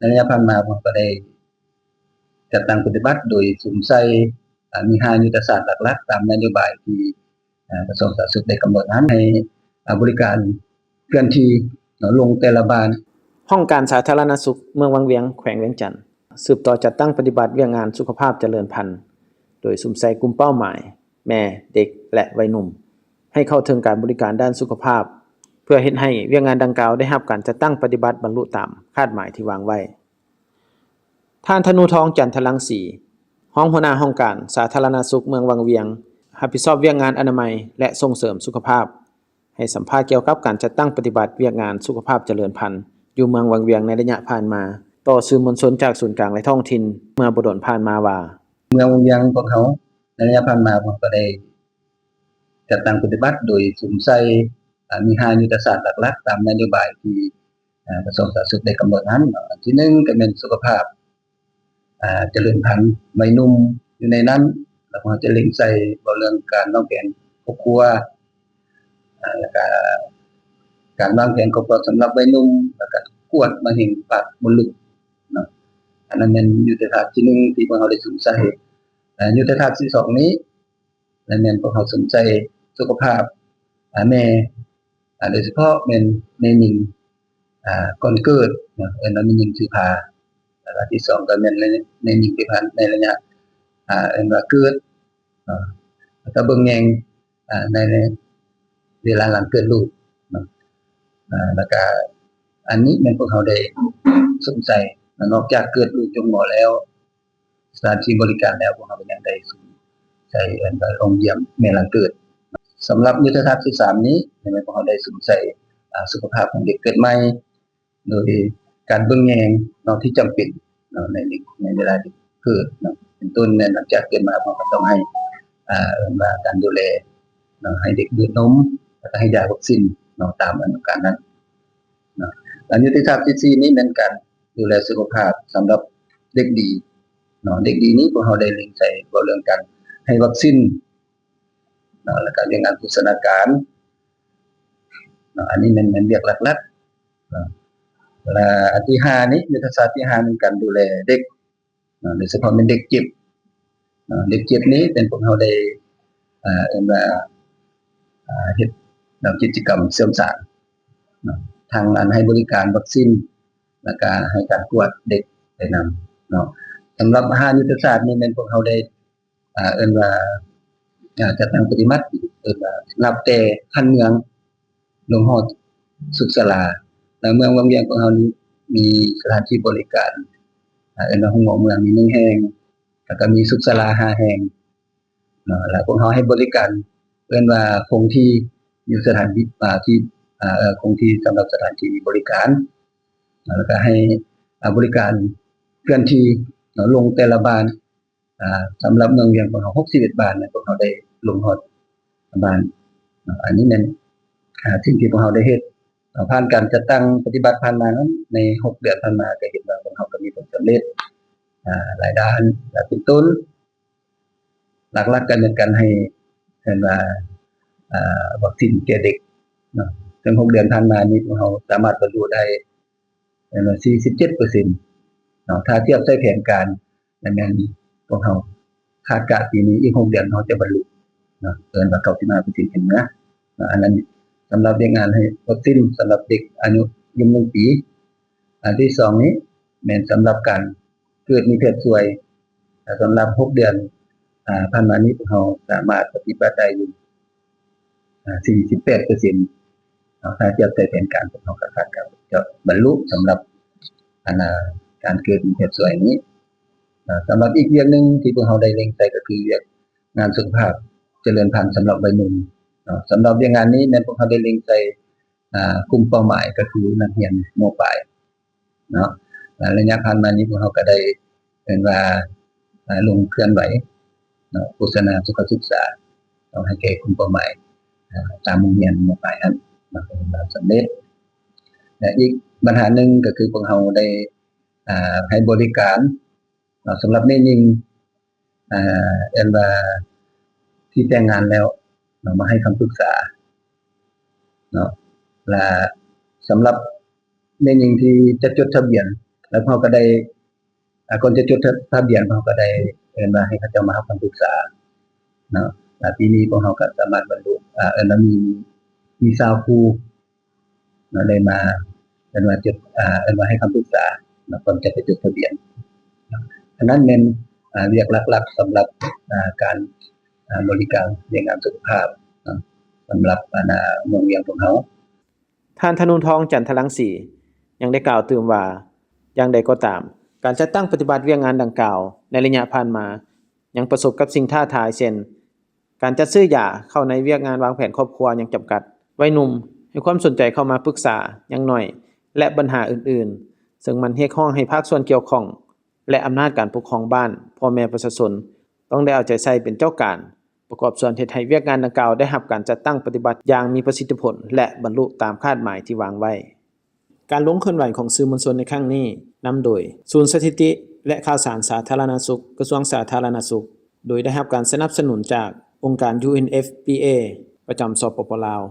ระยะผ่านมาผมก็ได้จัดตั้งปฏิบัติโดยสวมใส่มี5ยุทธศาสตร์หลักๆตามนโยบายที่กระทรวงสาธารณสุขได้กำหนดให้บริการเคลื่อนที่ลงแต่ละบ้านห้องการสาธารณสุขเมืองวังเวียงแขวงเวียงจันทน์สืบต่อจัดตั้งปฏิบัติเวียกงานสุขภาพเจริญพันธุ์โดยสุ่มใส่กลุ่มเป้าหมายแม่เด็กและวัยหนุ่มให้เข้าถึงการบริการด้านสุขภาพเพื่อเฮ็ดให้เวียกงานดังกล่าวได้รับการจัดตั้งปฏิบัติบรรลุตามคาดหมายที่วางไว้ท่านธนูทองจันทรังสีรองหัวหน้าห้องการสาธารณสุขเมืองวังเวียงรับผิดชอบเวียกงานอนามัยและส่งเสริมสุขภาพให้สัมภาษณ์เกี่ยวกับการจัดตั้งปฏิบัติเวียกงานสุขภาพเจริญพันธุ์อยู่เมืองวังเวียงในระยะผ่านมาต่อสื่อมวลชนจากศูนย์กลางและท้องถิ่นเมื่อบ่ดนผ่านมาว่าเมืองวังเวียงพวกเขาในระยะผ่านมาผมก็ได้จัดตั้งปฏิบัติโดยสุ่มใส่มี5ยุทธศาสตร์หลักๆตามนโยบายที่กระทรวงสาธารณสุขได้กำหนดนั้นอันที่1ก็เป็นสุขภาพเจริญพันธุ์วัยหนุ่มอยู่ในนั้นแล้วก็จะเล็งใส่เรื่องการวางแผนครอบครัวแล้วก็การวางแผนครอบครัวสำหรับวัยหนุ่มแล้วก็กวดมะเร็งปากมดลูกเนาะอันนั้นเป็นยุทธศาสตร์ที่1ที่พวกเราได้สนใจยุทธศาสตร์ที่2นี้และแม่นพวกเราสนใจสุขภาพแม่โดยเฉพาะเป็นแม่หญิงก่อนเกิดเนาะแม่หญิงสิพาแล้วที่2ก็แม่นในหญิงที่ผ่านในระยะว่าเกิดแล้วก็เบิ่งแยงในเวลาหลังเกิดลูกเนาะแล้วก็อันนี้แม่นพวกเราได้สนใจนอกจากเกิดลูกจงหมอแล้วสถานที่บริการแล้วพวกเราก็ยังได้สนใจโรงเยี่ยมแม่หลังเกิดสำหรับยุทธศาสตร์ที่3นี้แม่นพวกเราได้สนใจสุขภาพของเด็กเกิดใหม่โดยการเบิ่งแยงเนาะที่จำเป็นเนาะในเวลาเด็กเกิดเนาะเป็นต้นในหลังจากเกิดมาเราก็ต้องให้ว่าการดูแลเนาะให้เด็กดื่มนมแล้วก็ให้ยาวัคซีนเนาะตามอาการนั้นเนาะแล้วยุทธศาสตร์ที่4นี้เป็นการดูแลสุขภาพสำหรับเด็กดีเนาะเด็กดีนี้พวกเราได้เล็งใส่เรื่องการให้วัคซีนเนาะแล้วก็เรื่องงานโภชนาการเนาะอันนี้มันเรียกหลักๆเนาะและอันที่5นี้ยุทธศาสตร์ที่5เป็นการดูแลเด็กโดยเฉพาะเป็นเด็กเจ็บเด็กเจ็บนี้เป็นพวกเราได้เฮ็ดกิจกรรมเสริมสร้างทางอันให้บริการวัคซีนและก็ให้การตรวจเด็กได้นำเนาะสำหรับ5ยุทธศาสตร์นี้เป็นพวกเราได้จัดตั้งปฏิบัตินับแต่คันเมืองลงฮอดสุขศาลาแล้วเมืองวังเวียงของเรานี้มีสถานที่บริการห้องหมอเมืองมี1แห่งแล้วก็มีสุขศาลา5แห่งเนาะแล้วพวกเราให้บริการว่าคงที่อยู่สถานที่ที่คงที่สำหรับสถานที่บริการแล้วก็ให้บริการเคลื่อนที่ลงแต่ละบ้านสำหรับเมืองเวียงของเรา61บ้านพวกเราได้ลงฮอดบ้านอันนี้เป็นสิ่งที่พวกเราได้เฮ็ดผ่านการจัดตั้งปฏิบัติผ่านมานั้นใน6เดือนผ่านมาก็เห็นว่าพวกเราก็มีผลสำเร็จหลายด้านและเป็นต้นหลักๆกันเป็นการให้ว่าวัคซีนแก่เด็กเนาะถึง6เดือนผ่านมานี้พวกเราสามารถบรรลุได้47%เนาะถ้าเทียบใส่แผนการนั้นพวกเราคาดการณ์ปีนี้อีก6เดือนเราจะบรรลุเนาะเกินกว่า95%เห็นนะอันนั้นสำหรับเด็กงานให้วัคซีนสำหรับเด็กอายุยัง1ปีอันที่2นี้แม่นสำหรับการเกิดมีเพศสวยสำหรับ6เดือนผ่านมานี้พวกเราสามารถปฏิบัติได้อยู่48%ถ้าเทียบใส่แผนการพวกเราคาดการณ์จะบรรลุสำหรับการเกิดมีเพศสวยนี้สำหรับอีกเรื่องนึงที่พวกเราได้เล็งใส่ก็คือเรื่องงานสุขภาพเจริญพันธุ์สำหรับวัยหนุ่มสำหรับเรื่องงานนี้แม่นพวกเราได้เล็งใส่กลุ่มเป้าหมายก็คือนักเรียนม.ปลายเนาะระยะผ่านมานี้พวกเราก็ได้เป็นว่าลงเคลื่อนไหวเนาะโฆษณาสุขศึกษาต้องให้แก่กลุ่มเป้าหมายตามโรงเรียนม.ปลายนั้นมาสำเร็จและอีกปัญหานึงก็คือพวกเราได้ให้บริการสำหรับแม่หญิงว่าที่แต่งงานแล้วมาให้คำปรึกษาเนาะและสำหรับแม่หญิงที่จะจดทะเบียน แล้วเขาก็ได้ก่อนจะจดทะเบียนเขาก็ได้เอิ้นว่าให้เขาเจ้ามารับคำปรึกษาเนาะปีนี้พวกเขาก็สามารถบรรลุเอิ้นว่ามีชาวครูเนาะได้มาเอิ้นว่าจดเอิ้นว่าให้คำปรึกษาก่อนจะไปจดทะเบียนอันนั้นเป็นเรียกหลักๆสำหรับการบริการเรื่องงานสุขภาพสำหรับเมืองเวียงของเฮาท่านธนูทองจันทรังสียังได้กล่าวเติมว่าอย่างใดก็ตามการจัดตั้งปฏิบัติเวียงงานดังกล่าวในระยะผ่านมายังประสบกับสิ่งท้าทายเช่นการจัดซื้อยาเข้าในเวียกงานวางแผนครอบครัวยังจำกัดวัยหนุ่มให้ความสนใจเข้ามาปรึกษายังน้อยและปัญหาอื่นๆซึ่งมันเรียกร้องให้ภาคส่วนเกี่ยวข้องและอำนาจการปกครองบ้านพ่อแม่ประชาชนต้องได้เอาใจใส่เป็นเจ้าการประกอบส่วนเฮ็ดให้เวียกงานดังกล่าวได้รับการจัดตั้งปฏิบัติอย่างมีประสิทธิผลและบรรลุตามคาดหมายที่วางไว้การลงเคลื่อนไหวของสื่อมวลชนในครั้งนี้นำโดยศูนย์สถิติและข่าวสารสาธารณสุขกระทรวงสาธารณสุขโดยได้รับการสนับสนุนจากองค์การ UNFPA ประจำสปป.ลาว